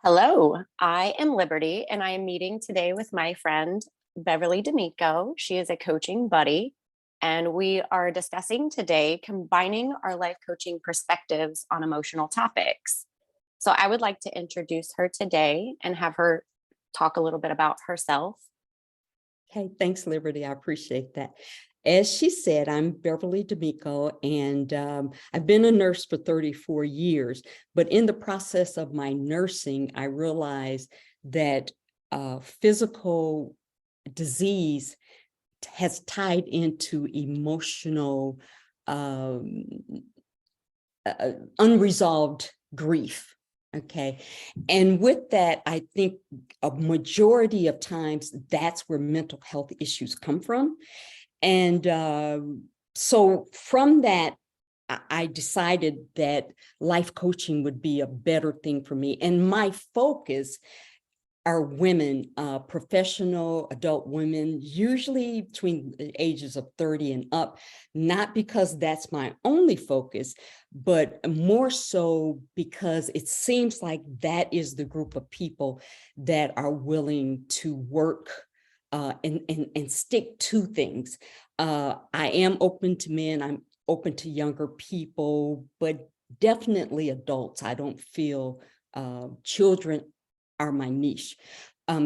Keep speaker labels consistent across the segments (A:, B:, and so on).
A: Hello, I am Liberty, and I am meeting today with my friend Beverly D'Amico. She is a coaching buddy, and we are discussing today combining our life coaching perspectives on emotional topics. So, I would like to introduce her today and have her talk a little bit about herself.
B: Okay, thanks, Liberty. I appreciate that. As she said, I'm Beverly D'Amico, and I've been a nurse for 34 years. But in the process of my nursing, I realized that physical disease has tied into emotional, um, unresolved grief. Okay. And with that, I think a majority of times that's where mental health issues come from. And so from that, I decided that life coaching would be a better thing for me. And my focus are women, professional adult women, usually between the ages of 30 and up, not because that's my only focus, but more so because it seems like that is the group of people that are willing to work and stick to things. I am open to men, I'm open to younger people, but definitely adults. I don't feel children are my niche.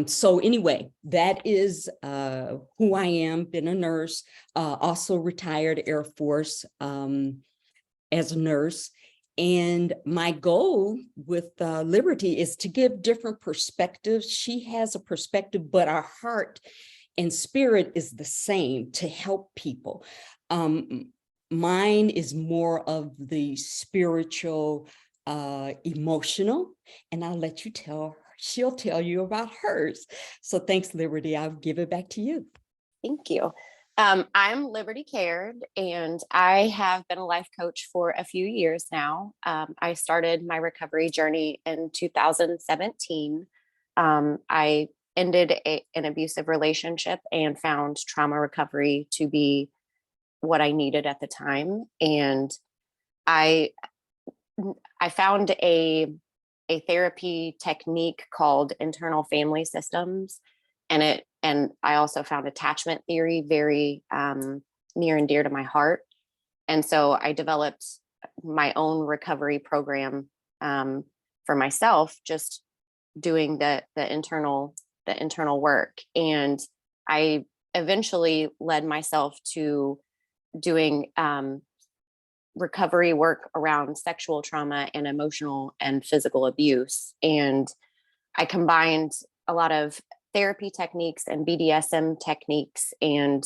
B: So anyway, that is who I am, been a nurse, also retired Air Force as a nurse. And my goal with Liberty is to give different perspectives. She has a perspective, but our heart and spirit is the same, to help people. Mine is more of the spiritual, emotional, and I'll let you she'll tell you about hers. So thanks, Liberty. I'll give it back to you.
A: Thank you. I'm Liberty Cairde, and I have been a life coach for a few years now. I started my recovery journey in 2017. I ended an abusive relationship and found trauma recovery to be what I needed at the time. And I I found a therapy technique called internal family systems, and I also found attachment theory very near and dear to my heart. And so I developed my own recovery program for myself, just doing the internal work. And I eventually led myself to doing recovery work around sexual trauma and emotional and physical abuse. And I combined a lot of therapy techniques and BDSM techniques. And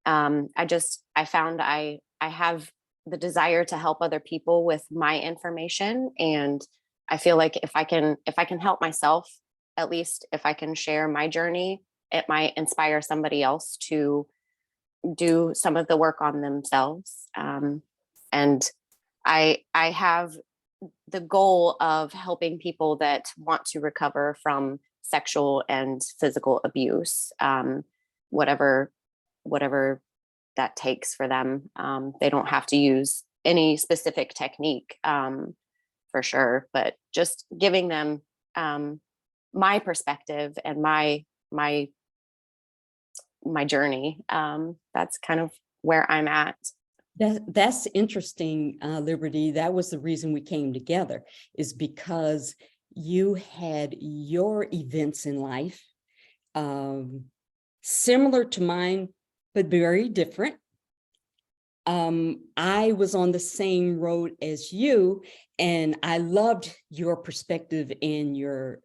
A: I found I have the desire to help other people with my information. And I feel like if I can help myself, at least if I can share my journey, it might inspire somebody else to do some of the work on themselves. And I have the goal of helping people that want to recover from sexual and physical abuse, whatever that takes for them. They don't have to use any specific technique, for sure, but just giving them my perspective and my journey. That's kind of where I'm at.
B: That's interesting, Liberty. That was the reason we came together, is because you had your events in life, similar to mine, but very different. I was on the same road as you, and I loved your perspective and your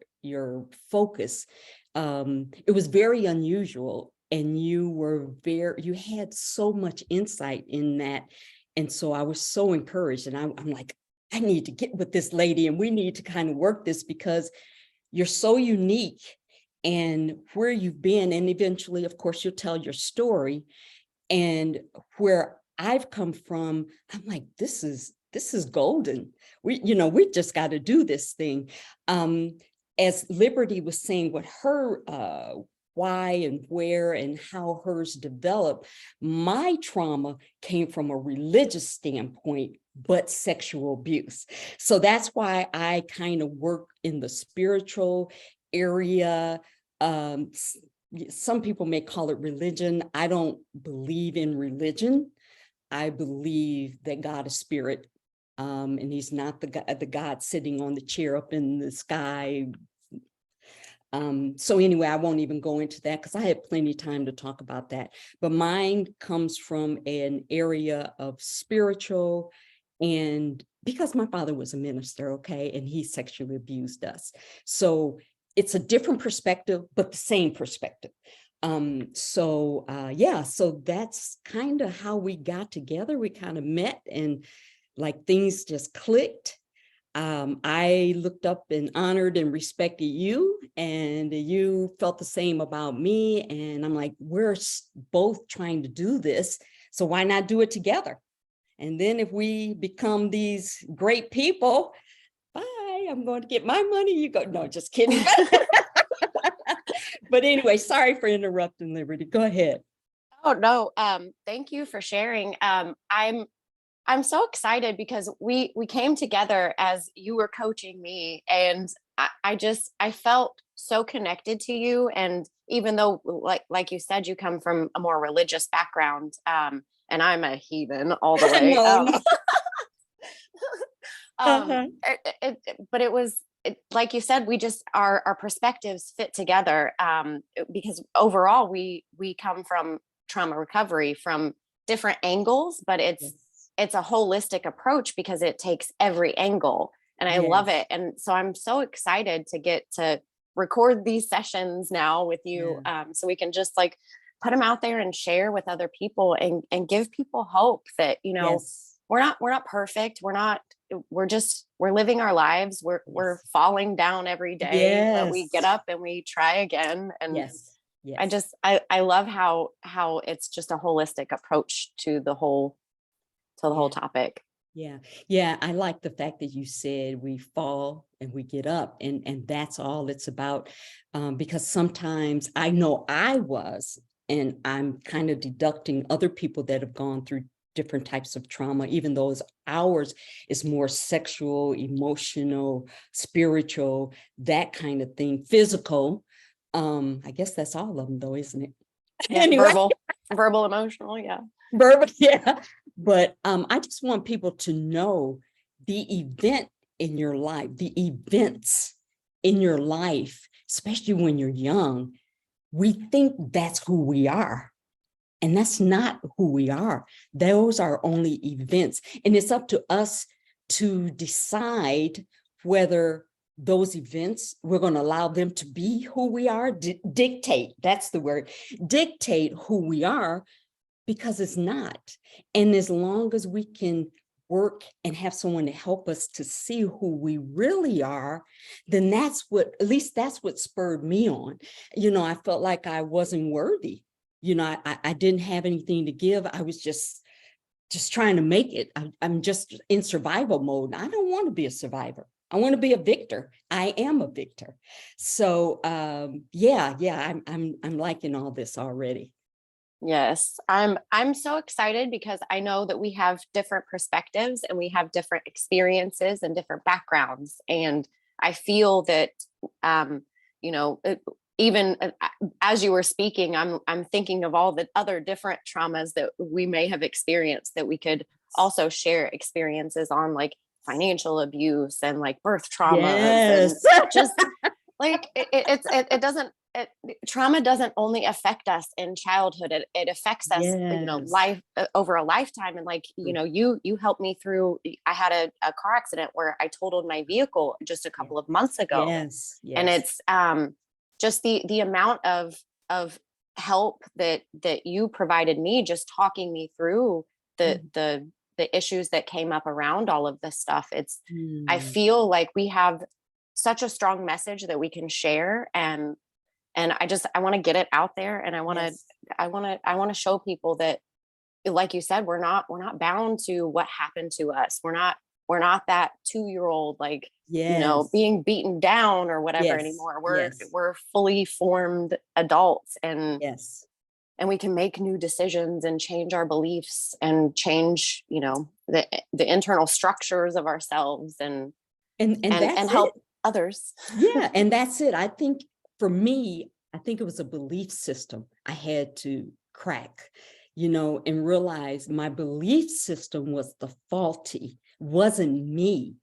B: focus. It was very unusual, and you had so much insight in that. And so I was so encouraged, and I'm like, I need to get with this lady, and we need to kind of work this, because you're so unique and where you've been. And eventually, of course, you'll tell your story. And where I've come from, I'm like, this is golden. We just got to do this thing. As Liberty was saying, what her why and where and how hers developed, my trauma came from a religious standpoint but sexual abuse. So that's why I kind of work in the spiritual area. Some people may call it religion. I don't believe in religion. I believe that God is spirit, and he's not the God sitting on the chair up in the sky. So anyway, I won't even go into that because I had plenty of time to talk about that. But mine comes from an area of spiritual, and because my father was a minister, okay, and he sexually abused us. So it's a different perspective, but the same perspective. Yeah, so that's kind of how we got together. We kind of met and like things just clicked. I looked up and honored and respected you, and you felt the same about me. And I'm like, we're both trying to do this, so why not do it together? And then if we become these great people, bye, I'm going to get my money, you go. No, just kidding. But anyway, sorry for interrupting, Liberty. Go ahead.
A: Oh no, thank you for sharing. I'm so excited because we came together as you were coaching me, and I felt so connected to you. And even though like you said, you come from a more religious background, and I'm a heathen all the way.
B: No, no. Uh-huh.
A: But it was like you said, we just our perspectives fit together, because overall we come from trauma recovery from different angles, but
B: Yes.
A: it's a holistic approach because it takes every angle, and I love
B: Yes.
A: it. And so I'm so excited to get to record these sessions now with you,
B: Yeah.
A: so we can just like put them out there and share with other people, and give people hope that,
B: Yes.
A: we're not perfect. We're living our lives. We're
B: Yes.
A: falling down every day, but we get
B: Yes.
A: up and we try again. And
B: Yes. Yes.
A: I love how it's just a holistic approach to the whole
B: Yeah.
A: topic.
B: Yeah. Yeah. I like the fact that you said we fall and we get up, and that's all it's about. Because sometimes I know I was, and I'm kind of deducting other people that have gone through different types of trauma, even though ours is more sexual, emotional, spiritual, that kind of thing, physical. I guess that's all of them though, isn't it?
A: Yeah,
B: Anyway.
A: verbal, emotional. Yeah.
B: Bourbon, yeah. But I just want people to know the event in your life, the events in your life, especially when you're young. We think that's who we are, and that's not who we are. Those are only events, and it's up to us to decide whether those events, we're going to allow them to be who we are, dictate, that's the word, dictate who we are, because it's not. And as long as we can work and have someone to help us to see who we really are, then that's what, at least that's what spurred me on. I felt like I wasn't worthy. I didn't have anything to give. I was just trying to make it. I'm just in survival mode. I don't want to be a survivor. I want to be a victor. I am a victor. So yeah, I'm liking all this already.
A: Yes, I'm so excited because I know that we have different perspectives and we have different experiences and different backgrounds. And I feel that, you know, even as you were speaking, I'm thinking of all the other different traumas that we may have experienced that we could also share experiences on, like financial abuse and like birth traumas, and
B: Yes.
A: just like it doesn't trauma doesn't only affect us in childhood. It affects us,
B: Yes.
A: life over a lifetime. And like, you helped me through. I had a car accident where I totaled my vehicle just a couple of months ago.
B: Yes.
A: And
B: Yes.
A: it's just the amount of help that you provided me, just talking me through the issues that came up around all of this stuff. I feel like we have such a strong message that we can share, and I want to get it out there, and
B: Yes.
A: I want to show people that, like you said, we're not bound to what happened to us. We're not that 2-year-old, like,
B: Yes.
A: being beaten down or whatever
B: Yes.
A: anymore.
B: Yes.
A: We're fully formed adults, and
B: Yes.
A: we can make new decisions and change our beliefs and change, the internal structures of ourselves and
B: that's
A: help
B: it.
A: others.
B: Yeah, and that's it. I think for me, I think it was a belief system I had to crack, and realize my belief system was the faulty, wasn't me.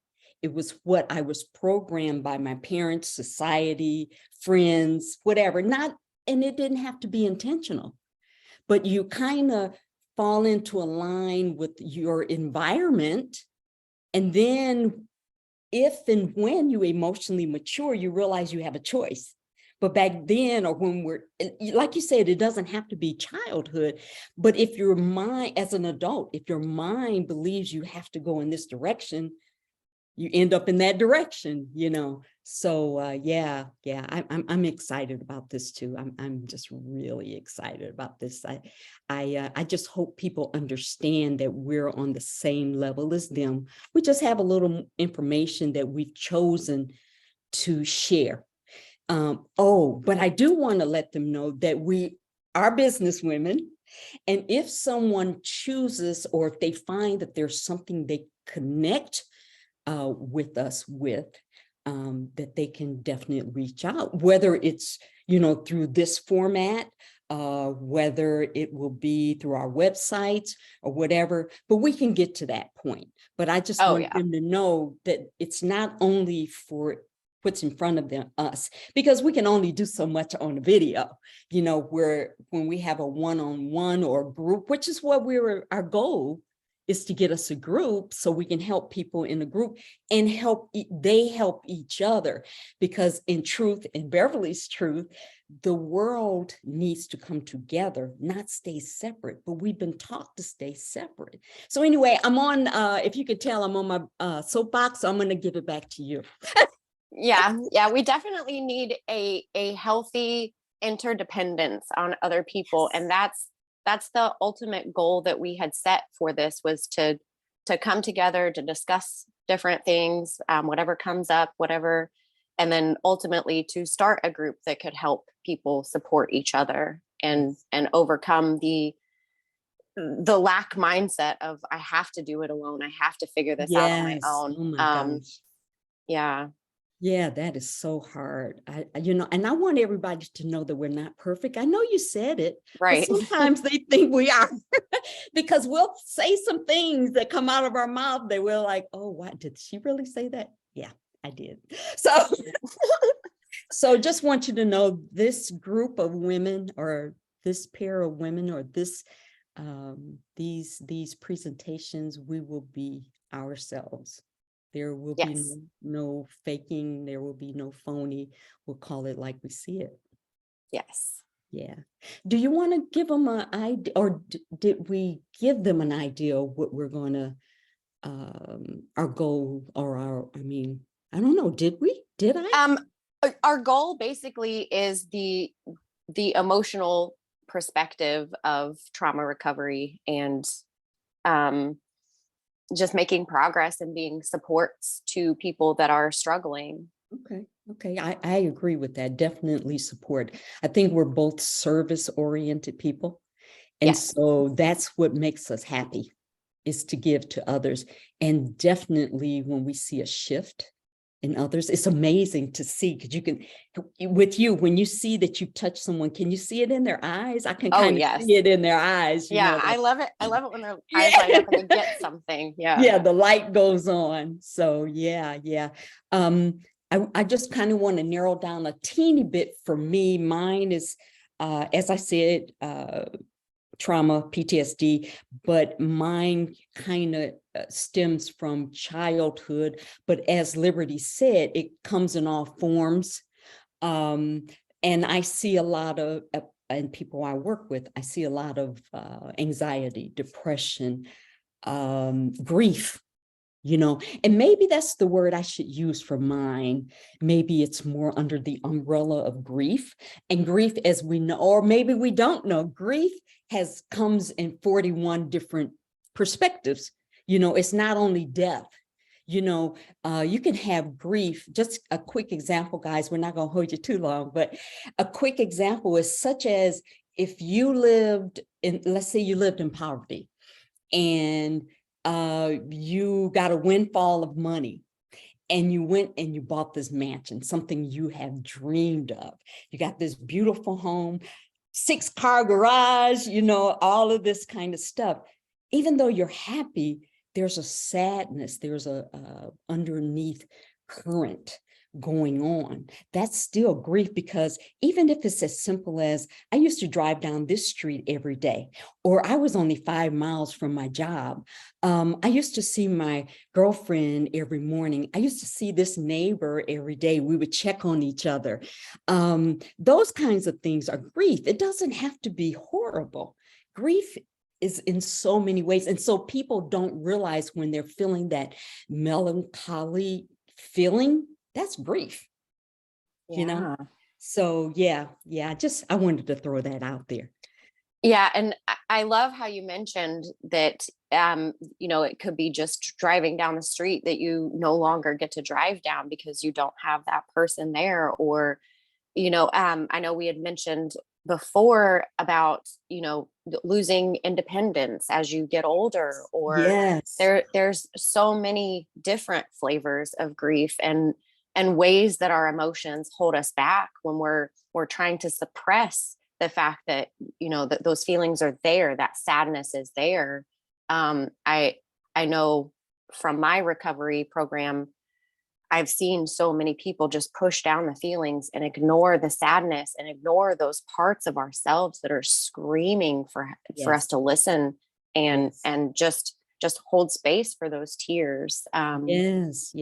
B: It was what I was programmed by my parents, society, friends, whatever. And it didn't have to be intentional, but you kind of fall into a line with your environment. And then if and when you emotionally mature, you realize you have a choice. But back then, or when like you said, it doesn't have to be childhood, but if your mind, as an adult, if your mind believes you have to go in this direction, you end up in that direction, So yeah, I'm excited about this too. I'm just really excited about this. I just hope people understand that we're on the same level as them. We just have a little information that we've chosen to share. But I do want to let them know that we are business women. And if someone chooses, or if they find that there's something they connect with us with, that they can definitely reach out, whether it's, through this format, whether it will be through our websites or whatever, but we can get to that point. But I just want them to know that it's not only for what's in front of us, because we can only do so much on a video, where when we have a one-on-one or group, which is what our goal is, to get us a group so we can help people in a group and they help each other. Because in truth, in Beverly's truth, the world needs to come together, not stay separate, but we've been taught to stay separate. So anyway, I'm on, if you could tell, I'm on my soapbox, so I'm going to give it back to you.
A: Yeah, we definitely need a healthy interdependence on other people. And that's the ultimate goal that we had set for this, was to come together to discuss different things, whatever comes up, whatever, and then ultimately to start a group that could help people support each other and overcome the lack mindset of, I have to do it alone. I have to figure this out on my own.
B: Oh my gosh.
A: Yeah.
B: Yeah, that is so hard. And I want everybody to know that we're not perfect. I know you said it,
A: right.
B: But sometimes they think we are, because we'll say some things that come out of our mouth that we're like, oh, what, did she really say that? Yeah, I did. So just want you to know, this group of women, or this pair of women, or these presentations, we will be ourselves. There will be no faking. There will be no phony. We'll call it like we see it.
A: Yes.
B: Yeah. Do you want to give them an idea, or did we give them an idea of what we're going to, our goal, or I don't know. Did I?
A: Our goal basically is the emotional perspective of trauma recovery, and just making progress and being supports to people that are struggling.
B: Okay. I agree with that. Definitely support. I think we're both service-oriented people. And so that's what makes us happy, is to give to others. And definitely when we see a shift in others, it's amazing to see, because you can, with you, when you see that you touch someone, can you see it in their eyes? I can kind of see it in their eyes.
A: I love it. I love it when their eyes light up and they get something.
B: Yeah, the light goes on. So yeah. I just kind of want to narrow down a teeny bit for me. Mine is, as I said, trauma, PTSD, but mine kind of stems from childhood. But as Liberty said, it comes in all forms. And I see a lot of, and people I work with, I see a lot of anxiety, depression, grief, and maybe that's the word I should use for mine. Maybe it's more under the umbrella of grief. And grief, as we know, or maybe we don't know, grief comes in 41 different perspectives. It's not only death. You can have grief. Just a quick example, guys, we're not going to hold you too long, but a quick example is such as if you lived in, let's say you lived in poverty, and you got a windfall of money, and you went and you bought this mansion, something you have dreamed of. You got this beautiful home, 6-car garage, you know, all of this kind of stuff. Even though you're happy, there's a sadness, there's a underneath current going on. That's still grief, because even if it's as simple as, I used to drive down this street every day, or I was only 5 miles from my job. I used to see my girlfriend every morning. I used to see this neighbor every day. We would check on each other. Those kinds of things are grief. It doesn't have to be horrible. Grief is in so many ways. And so people don't realize when they're feeling that melancholy feeling, that's grief, you know? So yeah, I wanted to throw that out there.
A: Yeah. And I love how you mentioned that, you know, it could be just driving down the street that you no longer get to drive down because you don't have that person there. Or, you know, I know we had mentioned before about, you know, losing independence as you get older, or
B: Yes.
A: there's so many different flavors of grief and ways that our emotions hold us back when we're trying to suppress the fact that, you know, that those feelings are there, that sadness is there. I know from my recovery program, I've seen so many people just push down the feelings and ignore the sadness and ignore those parts of ourselves that are screaming for us to listen and just hold space for those tears.
B: Yes.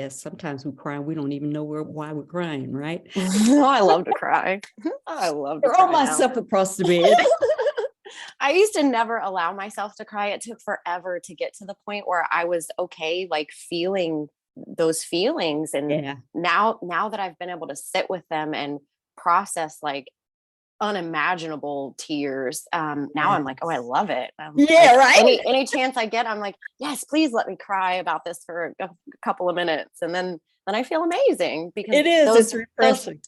B: Sometimes we cry, we don't even know why we're crying, right?
A: I love to cry. I love to
B: Throw
A: cry
B: myself
A: now.
B: across the bed.
A: I used to never allow myself to cry. It took forever to get to the point where I was okay, like feeling those feelings. And
B: Yeah.
A: now that I've been able to sit with them and process like unimaginable tears, now I'm like, oh, I love it.
B: Yeah,
A: Like
B: right.
A: any chance I get, I'm like, yes, please let me cry about this for a couple of minutes, and then I feel amazing, because
B: It is. It's refreshing.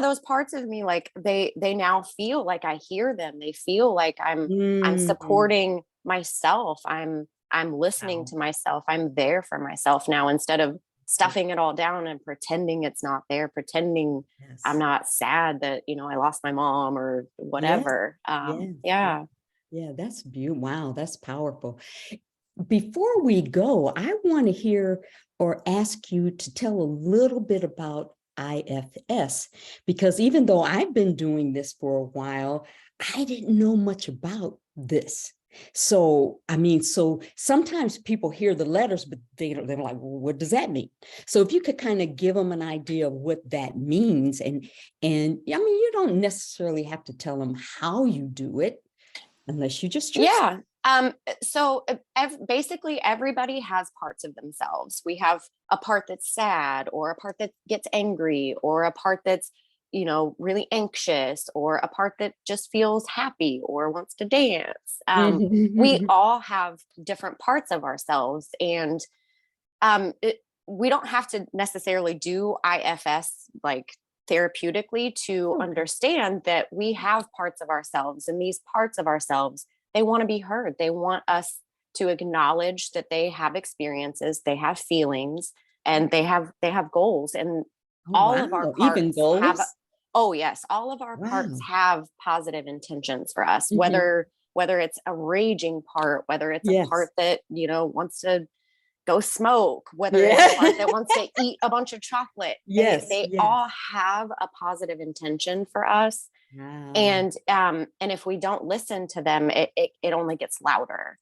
A: those parts of me, like they now feel like I hear them. They feel like I'm
B: Mm.
A: supporting myself. I'm listening
B: Wow.
A: to myself. I'm there for myself now, instead of stuffing it all down and pretending it's not there, pretending I'm
B: Yes.
A: not sad that, you know, I lost my mom or
B: Yes.
A: whatever.
B: Yes.
A: Yeah.
B: Yeah, that's beautiful. Wow, that's powerful. Before we go, I want to hear or ask you to tell a little bit about IFS, because even though I've been doing this for a while, I didn't know much about this. So, I mean, so sometimes people hear the letters, but they're like, well, what does that mean? So if you could kind of give them an idea of what that means, and I mean, you don't necessarily have to tell them how you do it unless you just choose.
A: Yeah. So basically everybody has parts of themselves. We have a part that's sad, or a part that gets angry, or a part that's, you know, really anxious, or a part that just feels happy or wants to dance. We all have different parts of ourselves, and we don't have to necessarily do IFS like therapeutically to understand that we have parts of ourselves, and these parts of ourselves, they want to be heard. They want us to acknowledge that they have experiences, they have feelings, and they have goals. And
B: Oh,
A: all of our
B: wow. Even
A: parts have,
B: goals?
A: oh yes, all of our parts
B: Wow.
A: have positive intentions for us,
B: Mhm.
A: whether it's a raging part, whether it's a
B: Yes.
A: part that, you know, wants to go smoke, whether it's a
B: Yeah.
A: part that wants to eat a bunch of chocolate.
B: Yes.
A: They
B: Yes.
A: all have a positive intention for us.
B: Wow.
A: And if we don't listen to them, it only gets louder.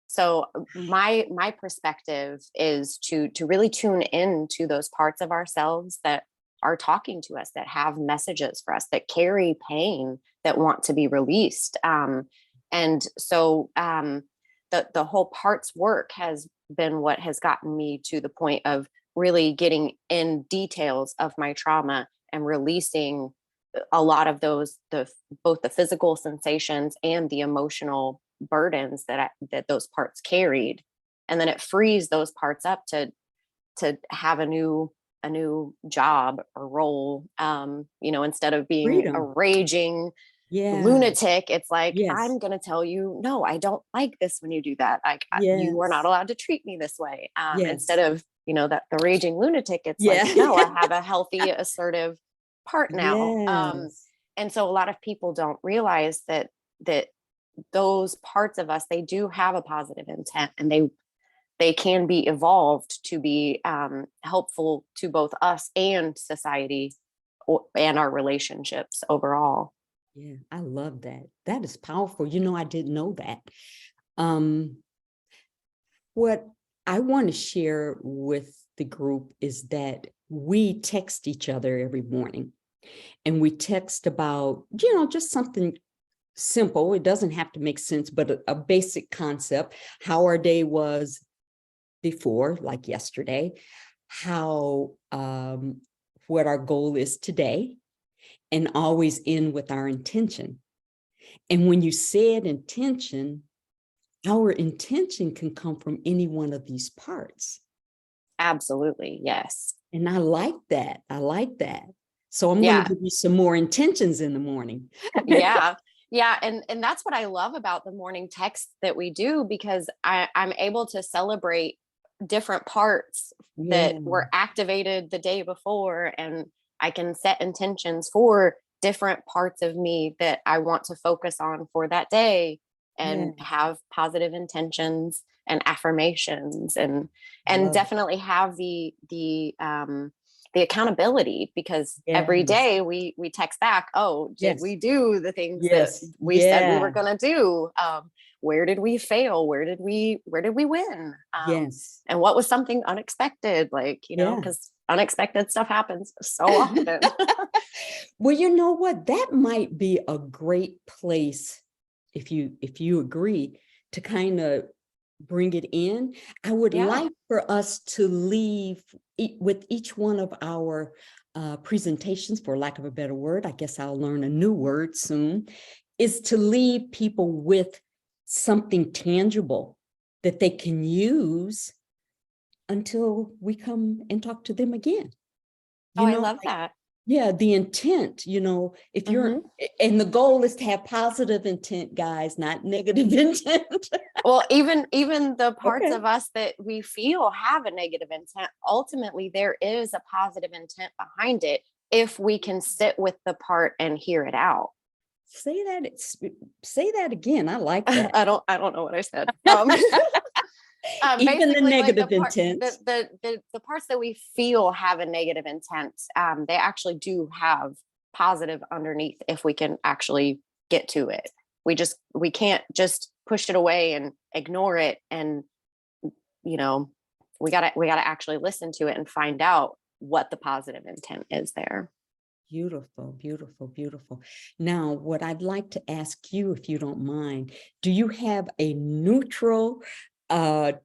A: So my perspective is to really tune in to those parts of ourselves that are talking to us, that have messages for us, that carry pain, that want to be released. And so the whole parts work has been what has gotten me to the point of really getting in details of my trauma and releasing a lot of those, both the physical sensations and the emotional burdens that those parts carried. And then it frees those parts up to have a new job or role, you know, instead of being a
B: Freedom.
A: raging
B: Yeah.
A: lunatic, it's like,
B: Yes.
A: I'm going to tell you, no, I don't like this when you do that. Like, you are not
B: Yes.
A: allowed to treat me this way. Instead
B: Yes.
A: of, that the raging lunatic, it's like,
B: Yeah.
A: no, I have a healthy, assertive part now.
B: Yes.
A: And so a lot of people don't realize that those parts of us, they do have a positive intent, and they can be evolved to be helpful to both us and society, and our relationships overall.
B: Yeah, I love that. That is powerful. I didn't know that. Um, what I want to share with the group is that we text each other every morning, and we text about, just something simple. It doesn't have to make sense, but a basic concept, how our day was before, like yesterday, how, what our goal is today, and always end with our intention. And when you said intention, our intention can come from any one of these parts.
A: Absolutely. Yes.
B: And I like that. I like that. So I'm going
A: Yeah.
B: to give you some more intentions in the morning.
A: Yeah. Yeah. And that's what I love about the morning text that we do, because I'm able to celebrate different parts
B: Yeah.
A: that were activated the day before, and I can set intentions for different parts of me that I want to focus on for that day, and
B: Yeah.
A: have positive intentions and affirmations, and
B: Love it.
A: definitely have the accountability, because every
B: Yes.
A: day we text back, oh, did
B: Yes.
A: we do the things that
B: Yes.
A: we said we were
B: Yeah.
A: going to do? Where did we fail? Where did we win?
B: Yes.
A: And what was something unexpected? Like,
B: Yeah.
A: because unexpected stuff happens so often.
B: Well, you know what? That might be a great place, if you agree, to kind of bring it in. I would
A: Yeah.
B: like for us to leave with each one of our presentations, for lack of a better word. I guess I'll learn a new word soon, is to leave people with something tangible that they can use until we come and talk to them again.
A: Oh,
B: You
A: I
B: know,
A: love that.
B: yeah, the intent, if you're,
A: Hmm.
B: and the goal is to have positive intent, guys, not negative intent.
A: Well, even the parts
B: Okay.
A: of us that we feel have a negative intent, ultimately there is a positive intent behind it, if we can sit with the part and hear it out.
B: Say that, say that again. I like that.
A: I don't know what I said.
B: Even the
A: Basically, like
B: negative intent.
A: the parts that we feel have a negative intent, they actually do have positive underneath, if we can actually get to it. We can't just push it away and ignore it, and you know we gotta actually listen to it and find out what the positive intent is there.
B: Beautiful, beautiful, beautiful. Now, what I'd like to ask you, if you don't mind, do you have a neutral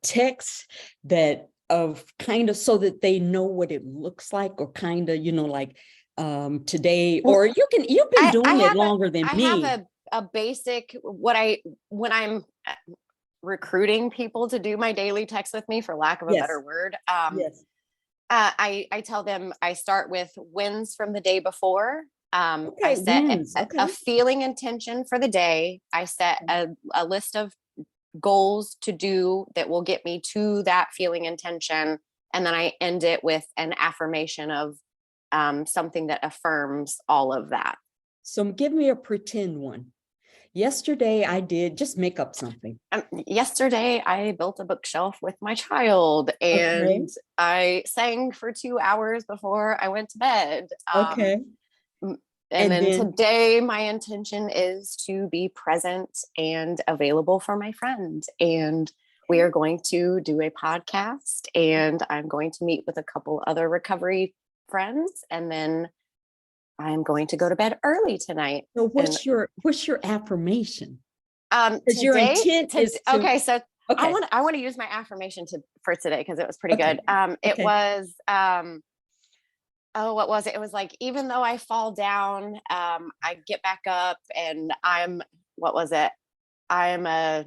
B: text that of kind of, so that they know what it looks like, or kind of, like today,
A: Well,
B: or you've been
A: I
B: doing it
A: have a
B: longer than
A: I have
B: me.
A: a basic, when I'm recruiting people to do my daily text with me, for lack of a better
B: Yes,
A: word.
B: yes.
A: I tell them, I start with wins from the day before. I
B: Okay,
A: set
B: wins.
A: a
B: Okay.
A: feeling intention for the day. I set a list of goals to do that will get me to that feeling intention. And then I end it with an affirmation of something that affirms all of that.
B: So give me a pretend one. Yesterday I did, just make up something.
A: Yesterday, I built a bookshelf with my child,
B: Okay.
A: and I sang for 2 hours before I went to bed.
B: Okay.
A: And
B: And
A: then
B: then,
A: today, my intention is to be present and available for my friend. And we
B: okay.
A: are going to do a podcast, and I'm going to meet with a couple other recovery friends. And then I'm going to go to bed early tonight.
B: So
A: And
B: what's your affirmation? Because your
A: today,
B: intent is to,
A: okay, so I
B: okay,
A: want I want to use my affirmation for today, because it was pretty
B: okay,
A: good. It
B: okay.
A: was oh, what was it? It was like, even though I fall down, I get back up, and what was it? I'm a,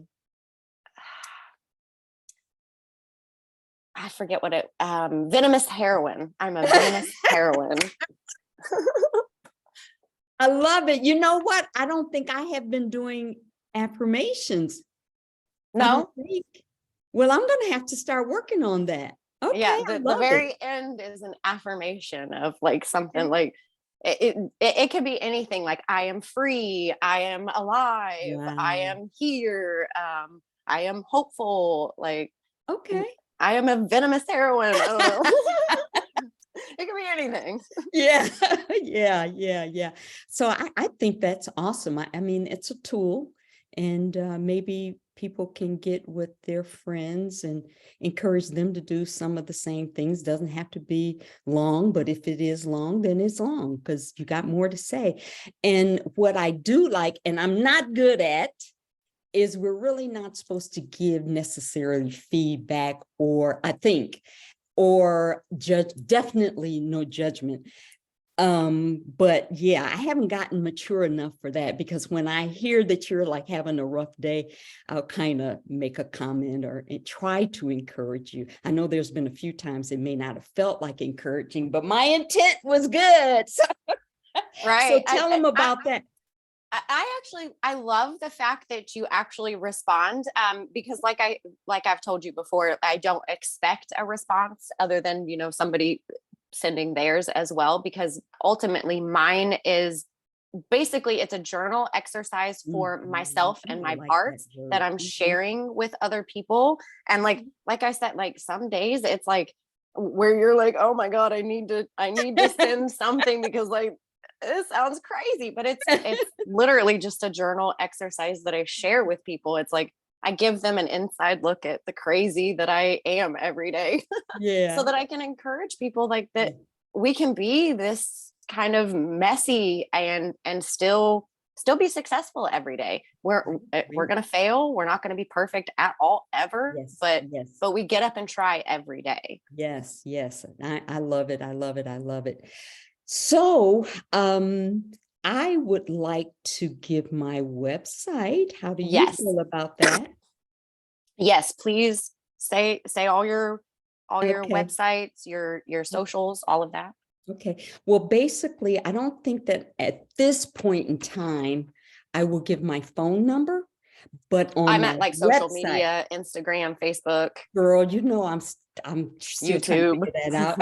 A: I forget what it, venomous heroine. I'm a venomous heroine.
B: I love it. You know what? I don't think I have been doing affirmations. I don't
A: No?
B: think. Well, I'm going to have to start working on that. Okay,
A: Yeah,
B: I
A: the
B: love it.
A: very end is an affirmation of like something
B: Okay.
A: like it could be anything, like I am free, I am alive, I
B: Wow.
A: am here, I am hopeful, like
B: Okay.
A: I am a venomous heroine. I don't know. It could be anything.
B: Yeah, yeah. So I think that's awesome. I mean, it's a tool, and maybe people can get with their friends and encourage them to do some of the same things. Doesn't have to be long, but if it is long, then it's long because you got more to say. And what I do like, and I'm not good at, is we're really not supposed to give necessarily feedback, or I think, or judge, definitely no judgment. But yeah, I haven't gotten mature enough for that, because when I hear that you're like having a rough day, I'll kind of make a comment or try to encourage you. I know there's been a few times it may not have felt like encouraging, but my intent was good. So,
A: Right.
B: so tell them about that.
A: I love the fact that you actually respond, because like I've told you before, I don't expect a response other than, somebody sending theirs as well, because ultimately mine is basically, it's a journal exercise for myself and
B: I
A: my
B: like that
A: parts that
B: word.
A: I'm sharing with other people. And like I said, like some days it's like where you're like, oh my God, I need to send something because like this sounds crazy, but it's literally just a journal exercise that I share with people. It's like I give them an inside look at the crazy that I am every day so
B: Yeah.
A: that I can encourage people like
B: Yeah.
A: that we can be this kind of messy and still be successful every day. We're going to fail. We're not going to be perfect at all ever,
B: Yes,
A: but
B: yes.
A: we get up and try every day.
B: Yes, yes. I love it. I love it. I love it. So, I would like to give my website. How do you
A: Yes.
B: feel about that?
A: Yes, please say all your
B: Okay.
A: websites, your socials, all of that.
B: Okay. Well, basically, I don't think that at this point in time, I will give my phone number, but
A: I
B: on my
A: meant like social
B: website,
A: media, Instagram, Facebook,
B: girl, I'm still trying to
A: YouTube.
B: figure that out.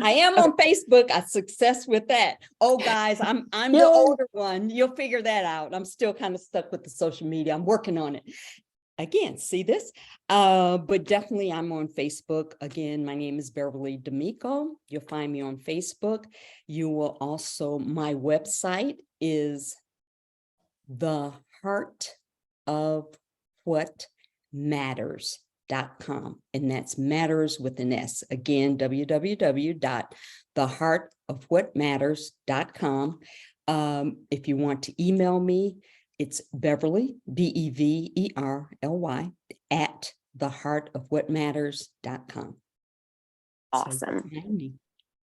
B: I am on Facebook. I success with that. Oh, guys, I'm the
A: Yay.
B: older one. You'll figure that out. I'm still kind of stuck with the social media. I'm working on it. Again, see this? But definitely I'm on Facebook. Again, my name is Beverly D'Amico. You'll find me on Facebook. You will also, my website is The Heart of What Matters.com. And that's matters with an S. Again, www.theheartofwhatmatters.com. If you want to email me, it's Beverly, Beverly, at theheartofwhatmatters.com.
A: Awesome.
B: So,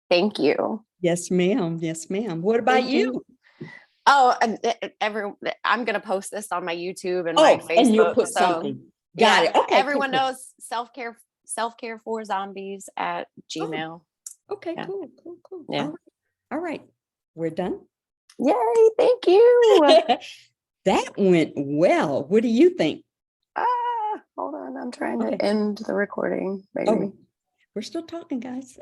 A: Thank you.
B: yes, ma'am. Yes, ma'am. What about
A: Thank
B: you?
A: you. Oh, and I'm gonna post this on my YouTube and my
B: Oh, and you'll
A: Facebook.
B: put
A: So
B: something. Got
A: yeah,
B: it. Okay, cool,
A: everyone
B: cool.
A: knows self care for zombies at
B: Oh,
A: Gmail.
B: okay,
A: Yeah.
B: cool, cool, cool.
A: Yeah.
B: All right. We're done.
A: Yay, thank you.
B: That went well. What do you think?
A: Hold on. I'm trying to
B: Okay.
A: end the recording, maybe.
B: Oh, we're still talking, guys.